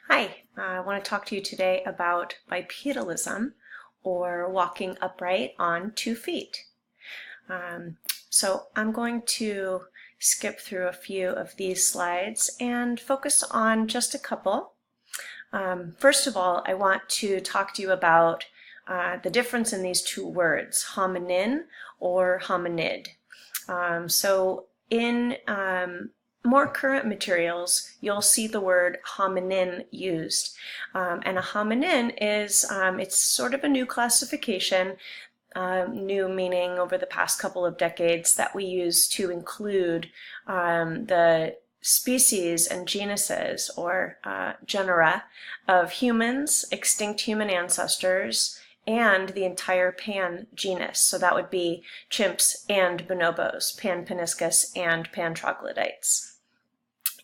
Hi, I want to talk to you today about bipedalism, or walking upright on 2 feet. So I'm going to skip through a few of these slides and focus on just a couple. First of all, I want to talk to you about the difference in these two words, hominin or hominid. So in more current materials, you'll see the word hominin used. And a hominin is, it's sort of a new classification, new meaning over the past couple of decades, that we use to include the species and genuses, or genera, of humans, extinct human ancestors, and the entire pan genus. So that would be chimps and bonobos, pan paniscus and pan troglodytes.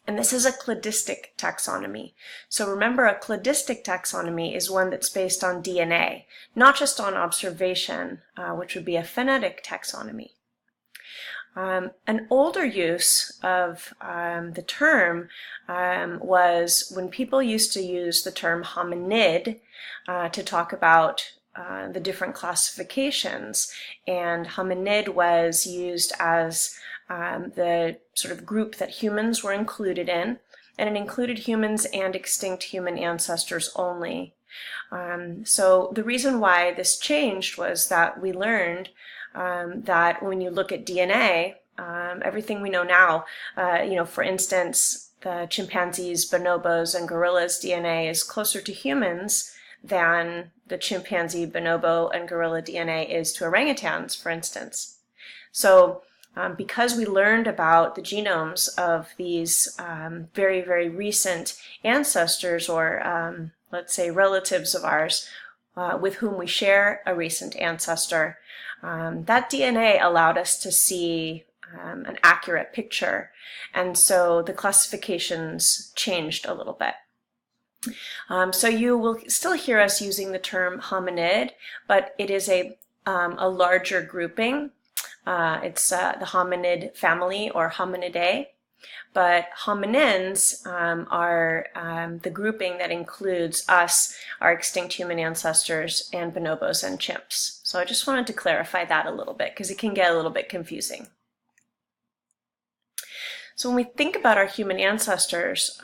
And this is a cladistic taxonomy. So remember, a cladistic taxonomy is one that's based on DNA, not just on observation, which would be a phenetic taxonomy. An older use of the term was when people used to use the term hominid to talk about the different classifications, and hominid was used as the sort of group that humans were included in, and it included humans and extinct human ancestors only. So the reason why this changed was that we learned that when you look at DNA, everything we know now, for instance, the chimpanzees, bonobos, and gorillas' DNA is closer to humans than the chimpanzee, bonobo, and gorilla DNA is to orangutans, for instance. So because we learned about the genomes of these very, very recent ancestors, or let's say relatives of ours, with whom we share a recent ancestor, that DNA allowed us to see an accurate picture, and so the classifications changed a little bit. So you will still hear us using the term hominid, but it is a larger grouping. It's the hominid family, or hominidae, but hominins are the grouping that includes us, our extinct human ancestors, and bonobos and chimps. So I just wanted to clarify that a little bit, because it can get a little bit confusing. So when we think about our human ancestors,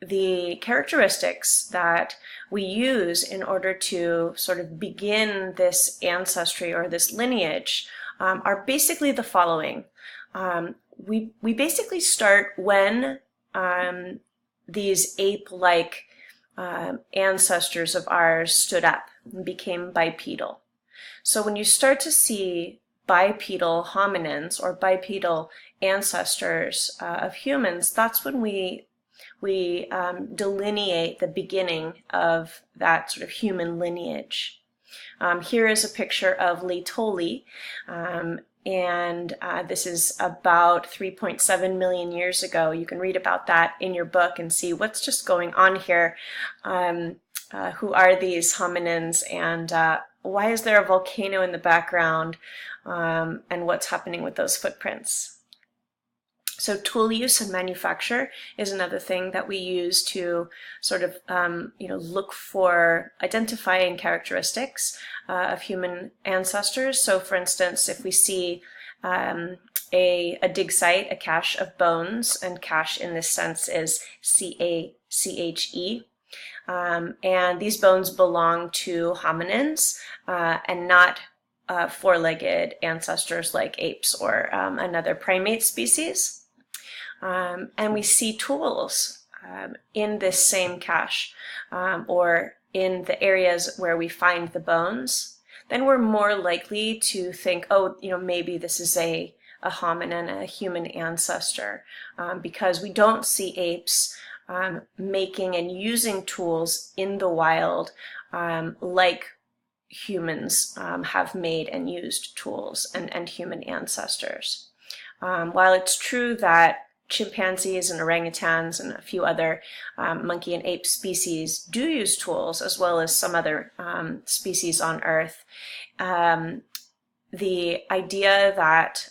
the characteristics that we use in order to sort of begin this ancestry or this lineage are basically the following. We basically start when these ape-like ancestors of ours stood up and became bipedal. So when you start to see bipedal hominins or bipedal ancestors of humans, that's when we delineate the beginning of that sort of human lineage. Here is a picture of Laetoli, and this is about 3.7 million years ago. You can read about that in your book and see what's just going on here. Who are these hominins, and why is there a volcano in the background, and what's happening with those footprints? So tool use and manufacture is another thing that we use to sort of look for identifying characteristics of human ancestors. So for instance, if we see a dig site, a cache of bones, and cache in this sense is CHE, and these bones belong to hominins and not four-legged ancestors like apes or another primate species. And we see tools in this same cache, or in the areas where we find the bones, then we're more likely to think, oh, maybe this is a hominin, a human ancestor, because we don't see apes making and using tools in the wild like humans have made and used tools, and human ancestors. While it's true that chimpanzees and orangutans and a few other monkey and ape species do use tools, as well as some other species on Earth, the idea that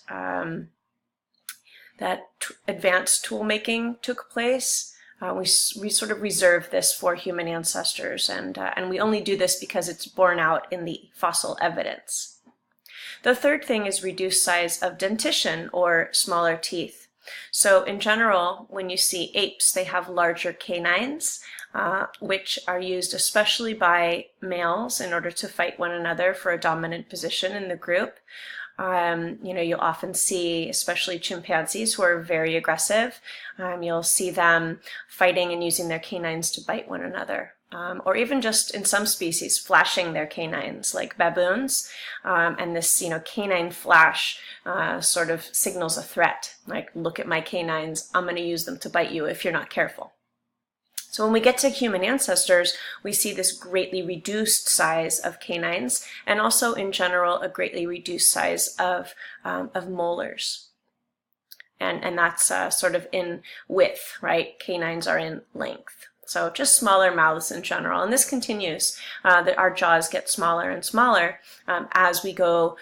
advanced tool making took place We sort of reserve this for human ancestors, and we only do this because it's borne out in the fossil evidence. The third thing is reduced size of dentition, or smaller teeth. So in general, when you see apes, they have larger canines, which are used especially by males in order to fight one another for a dominant position in the group. You'll often see, especially chimpanzees who are very aggressive, you'll see them fighting and using their canines to bite one another. Or even just in some species flashing their canines, like baboons, and this canine flash sort of signals a threat, like, look at my canines, I'm going to use them to bite you if you're not careful. So when we get to human ancestors, we see this greatly reduced size of canines, and also in general a greatly reduced size of molars. And that's sort of in width, right? Canines are in length. So just smaller mouths in general. And this continues, that our jaws get smaller and smaller as we go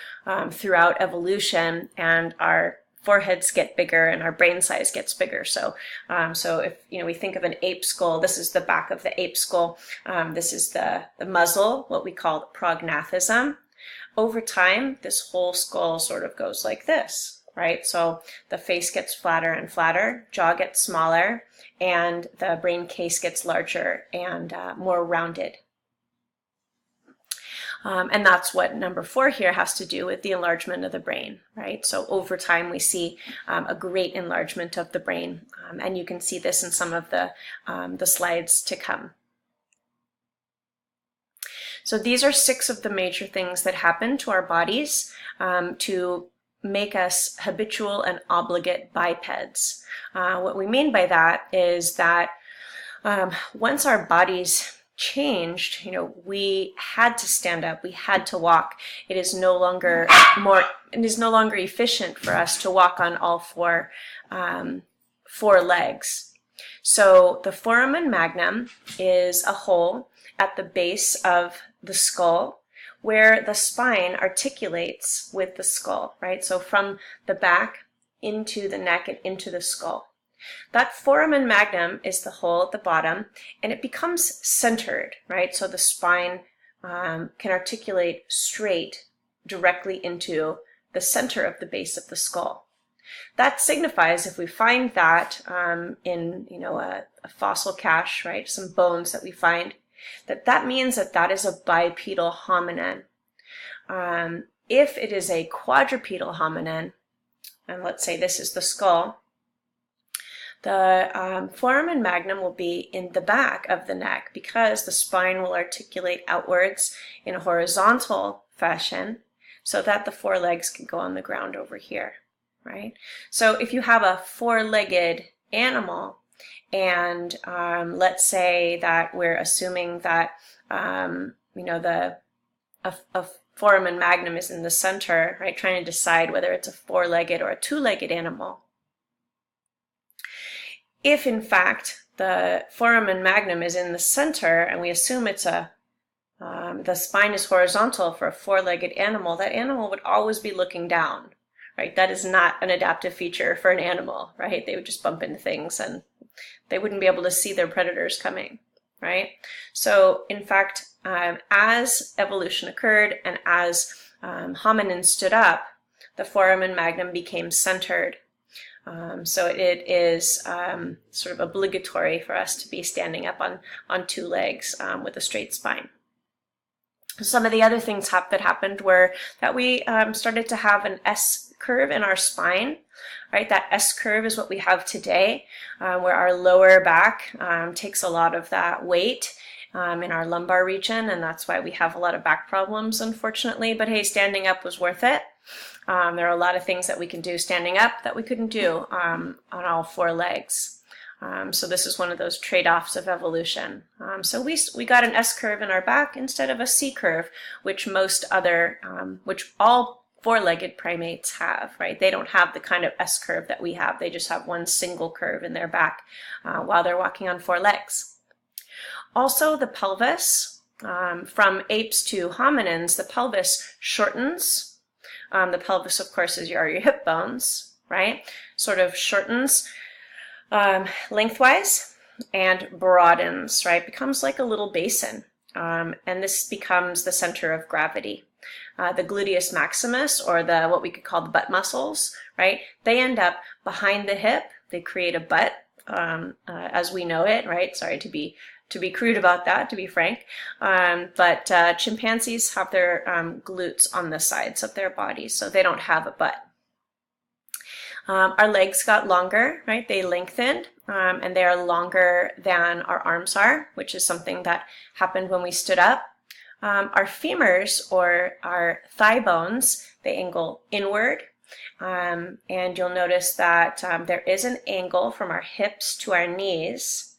throughout evolution, and our foreheads get bigger and our brain size gets bigger. So if we think of an ape skull, this is the back of the ape skull. This is the muzzle, what we call the prognathism. Over time, this whole skull sort of goes like this, right? So the face gets flatter and flatter, jaw gets smaller, and the brain case gets larger and more rounded. And that's what number 4 here has to do with the enlargement of the brain, right? So over time we see a great enlargement of the brain, and you can see this in some of the slides to come. So these are 6 of the major things that happen to our bodies to make us habitual and obligate bipeds. What we mean by that is that once our bodies changed, we had to stand up, we had to walk. It is no longer efficient for us to walk on all four legs. So the foramen magnum is a hole at the base of the skull where the spine articulates with the skull, right? So from the back into the neck and into the skull. That foramen magnum is the hole at the bottom, and it becomes centered, right? So the spine can articulate straight directly into the center of the base of the skull. That signifies, if we find that in a fossil cache, right, some bones that we find, that means that is a bipedal hominin. If it is a quadrupedal hominin, and let's say this is the skull, the foramen magnum will be in the back of the neck because the spine will articulate outwards in a horizontal fashion so that the forelegs can go on the ground over here, right? So if you have a four-legged animal, and let's say that we're assuming that a foramen magnum is in the center, right? Trying to decide whether it's a four-legged or a two-legged animal. If in fact the foramen magnum is in the center, and we assume it's the spine is horizontal for a four-legged animal, that animal would always be looking down, right? That is not an adaptive feature for an animal, right? They would just bump into things and they wouldn't be able to see their predators coming, right? So in fact, as evolution occurred and as hominins stood up, the foramen magnum became centered. So it is sort of obligatory for us to be standing up on two legs with a straight spine. Some of the other things that happened were that we started to have an S curve in our spine, right? That S curve is what we have today, where our lower back takes a lot of that weight in our lumbar region, and that's why we have a lot of back problems, unfortunately. But hey, standing up was worth it. There are a lot of things that we can do standing up that we couldn't do on all four legs. So this is one of those trade-offs of evolution. So we got an S curve in our back instead of a C curve, which which all four-legged primates have, right? They don't have the kind of S curve that we have. They just have one single curve in their back while they're walking on four legs. Also, the pelvis, from apes to hominins, the pelvis shortens. The pelvis, of course, is your hip bones, right? Sort of shortens lengthwise, and broadens, right? Becomes like a little basin. And this becomes the center of gravity. The gluteus maximus, or what we could call the butt muscles, right? They end up behind the hip. They create a butt as we know it, right? Sorry to be crude about that, to be frank. But chimpanzees have their glutes on the sides of their bodies, so they don't have a butt. Our legs got longer, right? They lengthened, and they are longer than our arms are, which is something that happened when we stood up. Our femurs, or our thigh bones, they angle inward, and you'll notice that there is an angle from our hips to our knees,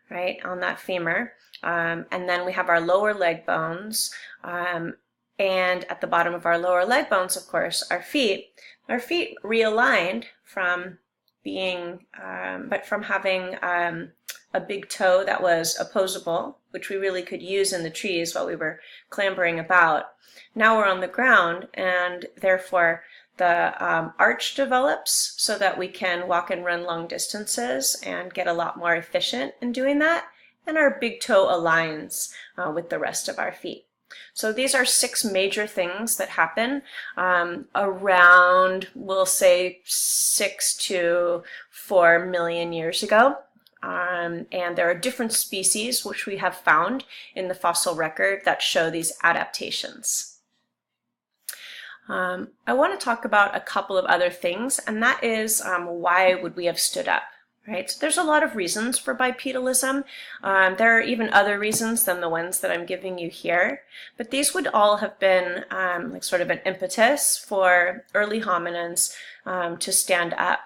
right, on that femur. And then we have our lower leg bones, and at the bottom of our lower leg bones, of course, our feet. Our feet realigned from being, but from having a big toe that was opposable, which we really could use in the trees while we were clambering about. Now we're on the ground, and therefore the arch develops so that we can walk and run long distances and get a lot more efficient in doing that, and our big toe aligns with the rest of our feet. So these are 6 major things that happen around, we'll say, 6 to 4 million years ago. And there are different species which we have found in the fossil record that show these adaptations. I want to talk about a couple of other things, and that is why would we have stood up? Right? So there's a lot of reasons for bipedalism. There are even other reasons than the ones that I'm giving you here, but these would all have been like sort of an impetus for early hominins to stand up,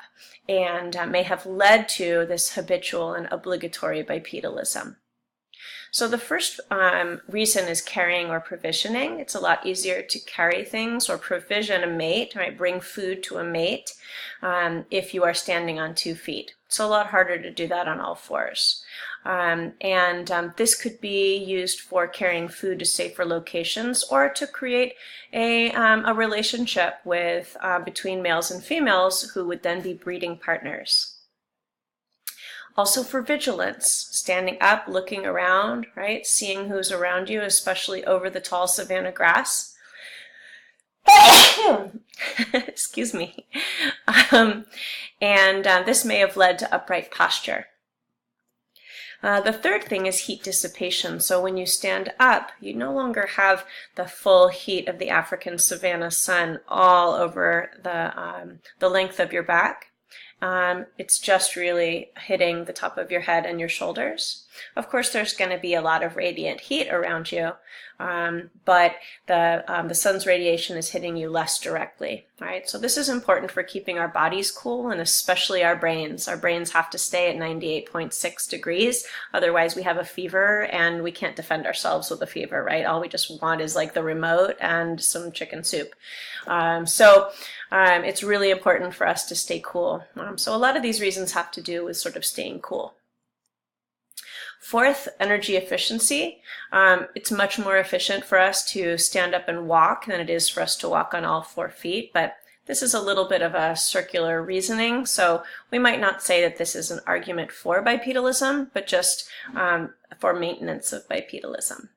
and may have led to this habitual and obligatory bipedalism. So the first reason is carrying or provisioning. It's a lot easier to carry things or provision a mate, right? Bring food to a mate if you are standing on 2 feet. It's a lot harder to do that on all 4s. This could be used for carrying food to safer locations, or to create a relationship with between males and females who would then be breeding partners. Also for vigilance, standing up, looking around, right? Seeing who's around you, especially over the tall savanna grass. Excuse me. This may have led to upright posture. The third thing is heat dissipation. So when you stand up, you no longer have the full heat of the African savanna sun all over the length of your back. It's just really hitting the top of your head and your shoulders. Of course, there's going to be a lot of radiant heat around you, but the sun's radiation is hitting you less directly, right? So this is important for keeping our bodies cool, and especially our brains. Our brains have to stay at 98.6 degrees. Otherwise, we have a fever and we can't defend ourselves with a fever, right? All we just want is like the remote and some chicken soup. It's really important for us to stay cool. So a lot of these reasons have to do with sort of staying cool. Fourth, energy efficiency. It's much more efficient for us to stand up and walk than it is for us to walk on all 4 feet, but this is a little bit of a circular reasoning, so we might not say that this is an argument for bipedalism, but just for maintenance of bipedalism.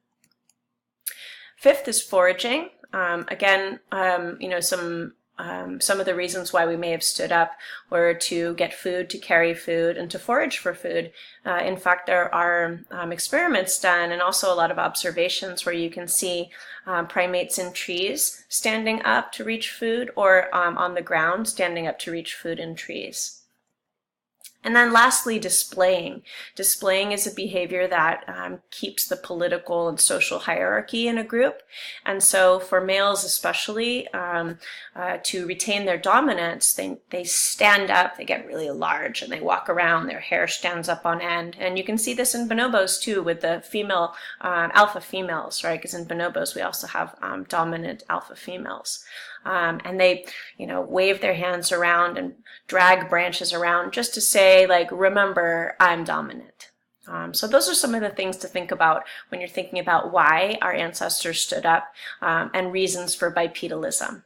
Fifth is foraging. Again, some of the reasons why we may have stood up were to get food, to carry food, and to forage for food. In fact, there are experiments done and also a lot of observations where you can see primates in trees standing up to reach food, or on the ground standing up to reach food in trees. And then lastly, displaying. Displaying is a behavior that keeps the political and social hierarchy in a group. And so for males especially, to retain their dominance, they stand up, they get really large, and they walk around, their hair stands up on end. And you can see this in bonobos too, with the female alpha females, right? Because in bonobos we also have dominant alpha females. And they, wave their hands around and drag branches around just to say, like, remember, I'm dominant. So those are some of the things to think about when you're thinking about why our ancestors stood up and reasons for bipedalism.